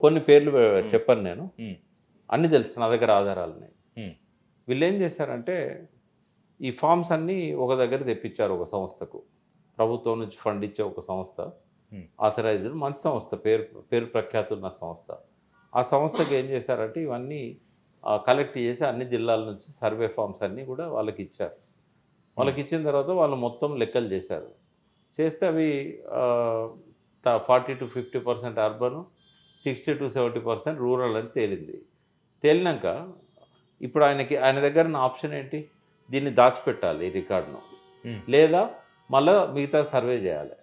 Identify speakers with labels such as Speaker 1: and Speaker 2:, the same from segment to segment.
Speaker 1: కొన్ని పేర్లు
Speaker 2: హ్మ్.
Speaker 1: చెప్పను నేను.
Speaker 2: హ్మ్.
Speaker 1: అన్నీ తెలుసు. నా దగ్గర ఆధారాలున్నాయి.
Speaker 2: హ్మ్.
Speaker 1: వీళ్ళేం చేశారంటే, ఈ ఫార్మ్స్ అన్నీ ఒక దగ్గర తెప్పించారు ఒక సంస్థకు. ప్రభుత్వం నుంచి ఫండ్ ఇచ్చే ఒక సంస్థ.
Speaker 2: హ్మ్.
Speaker 1: ఆథరైజ్డ్ మంచి సంస్థ. పేరు పేరు ప్రఖ్యాతులున్న సంస్థ. ఆ సంస్థకి ఏం చేశారంటే, ఇవన్నీ కలెక్ట్ చేసి అన్ని జిల్లాల నుంచి సర్వే ఫార్మ్స్ అన్నీ కూడా వాళ్ళకిచ్చారు.
Speaker 2: హ్మ్.
Speaker 1: వాళ్ళకిచ్చిన తర్వాత వాళ్ళు మొత్తం లెక్కలు చేశారు. చేస్తే అవి ఆహ్, 40-50% అర్బను, 60-70% రూరల్ అని తేలింది. తేలినాక ఇప్పుడు ఆయన దగ్గర ఉన్న ఆప్షన్ ఏంటి? దీన్ని దాచిపెట్టాలి ఈ రికార్డ్‌ను.
Speaker 2: హ్మ్.
Speaker 1: లేదా మళ్ళా మిగతా సర్వే జేయాలి.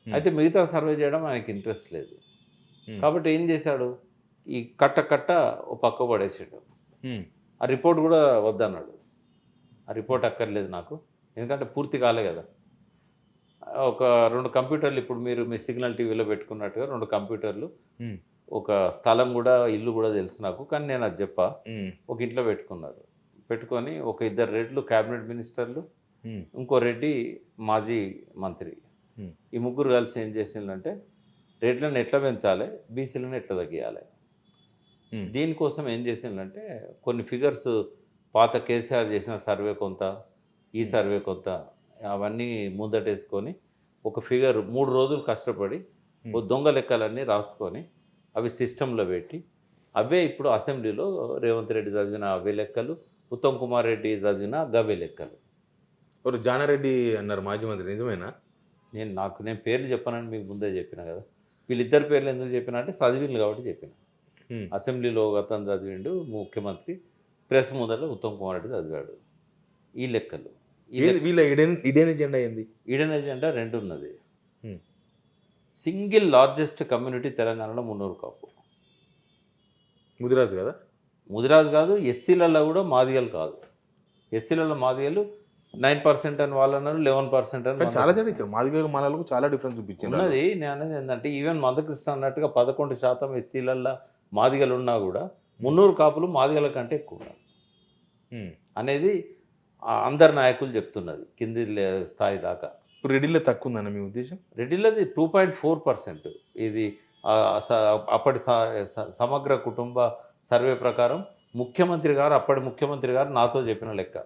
Speaker 2: హ్మ్.
Speaker 1: అయితే మిగతా సర్వే జేయడం ఆయనకి ఇంట్రెస్ట్ లేదు.
Speaker 2: హ్మ్.
Speaker 1: కాబట్టి ఏం జేశాడు? ఈ కట్ట ఓ పక్కకు పడేసిండు.
Speaker 2: హ్మ్.
Speaker 1: ఆ రిపోర్ట్ గూడా వద్దన్నాడు. ఆ
Speaker 2: హ్మ్.
Speaker 1: రిపోర్ట్ అక్కర్లేదు నాకు. ఎందుకంటే పూర్తి కాలే గదా! ఒక 2 కంప్యూటర్లు ఇప్పుడు మీరు మీ సిగ్నల్ టీవీలో పెట్టుకున్నట్టుగా 2 కంప్యూటర్లు,
Speaker 2: హ్మ్.
Speaker 1: ఒక స్థలం గూడా, ఇల్లు గూడా తెలుసు నాకు. కానీ నేనది జెప్పా.
Speaker 2: హ్మ్.
Speaker 1: ఒక ఇంట్లో పెట్టుకున్నారు. పెట్టుకొని ఒక ఇద్దరు రెడ్లు క్యాబినెట్ మినిస్టర్లు,
Speaker 2: హ్మ్.
Speaker 1: ఇంకో రెడ్డి మాజీ మంత్రి.
Speaker 2: హ్మ్.
Speaker 1: ఈ ముగ్గురు కలిసి ఏం చేసిండ్రంటే, రెడ్లను ఎట్లా పెంచాలే, బీసీలను ఎట్లా తగ్గియాలే.
Speaker 2: హ్మ్.
Speaker 1: దీనికోసం ఏం చేసిండ్రంటే, కొన్ని ఫిగర్స్ పాత కేసీఆర్ చేసిన సర్వే కొంత, ఈ
Speaker 2: హ్మ్.
Speaker 1: సర్వే కొంత అవన్నీ ముందటేసుకొని, ఒక ఫిగర్ 3 రోజులు కష్టపడి, ఓ
Speaker 2: హ్మ్.
Speaker 1: దొంగ లెక్కలన్నీ రాసుకొని, అవి సిస్టమ్‌లో పెట్టి, అవే ఇప్పుడు అసెంబ్లీలో రేవంత్ రెడ్డి చదివిన అవే లెక్కలు, ఉత్తమ్ కుమార్ రెడ్డి చదివిన గవే లెక్కలు.
Speaker 2: ఎవరు జానారెడ్డి అన్నారు మాజీ మంత్రి నిజమేనా?
Speaker 1: నేను పేర్లు చెప్పనని మీకు ముందే చెప్పినా గదా! వీళ్ళిద్దరి పేర్లు ఎందుకు చెప్పినా అంటే చదివిండ్రు కాబట్టి చెప్పినా.
Speaker 2: హ్మ్.
Speaker 1: అసెంబ్లీలో ఒకతను చదివిండు ముఖ్యమంత్రి. ప్రెస్ ముందల ఉత్తమ్ కుమార్ రెడ్డి చదివాడు. ఈ లెక్కలు. ఈ
Speaker 2: ఏంది
Speaker 1: లెక్క
Speaker 2: వీళ్ళ హిడెన్ ఎజెండా ఏంది?
Speaker 1: ఈడెన్ ఎజెండా 2 ఉన్నది.
Speaker 2: హ్మ్.
Speaker 1: సింగిల్ లార్జెస్ట్ కమ్యూనిటీ తెలంగాణలో మున్నూరు కాపు.
Speaker 2: ముదిరాజు గదా!
Speaker 1: ముదిరాజు కాదు, ఎస్సీలలో కూడా మాదిగలు కాదు. ఎస్సీలలో మాదిగలు 9% అని వాళ్ళన్నారు. 11% అని
Speaker 2: కానీ చాలా తేడా
Speaker 1: మనకుంటున్నారు.
Speaker 2: ఇచ్చారు. మాదిగోళ్ళకి, మనోళ్ళకి చాలా డిఫరెన్స్ చూపించిండ్రాళ్ళు.
Speaker 1: ఉన్నది. నేననేది ఏందంటే ఈవెన్ మందకృష్ణ అన్నట్టుగా 11% ఎస్సీలల్ల మాదిగలున్నా గూడా,
Speaker 2: హ్మ్.
Speaker 1: 300 కాపులు మాదిగల కంటే ఎక్కువున్నారు
Speaker 2: హ్మ్.
Speaker 1: అనేది అందరు నాయకులు జెప్తున్నది. కింది స్థాయి దాకా.
Speaker 2: ఇప్పుడు రెడ్డిలో తక్కువుందనా మీ ఉద్దేశం?
Speaker 1: రెడ్డిలది 2.4%. ఇది ఆహ్, స అప్పటి సమగ్ర కుటుంబ సర్వే ప్రకారం ముఖ్యమంత్రి గారు, అప్పటి ముఖ్యమంత్రి గారు నాతో జెప్పిన లెక్క.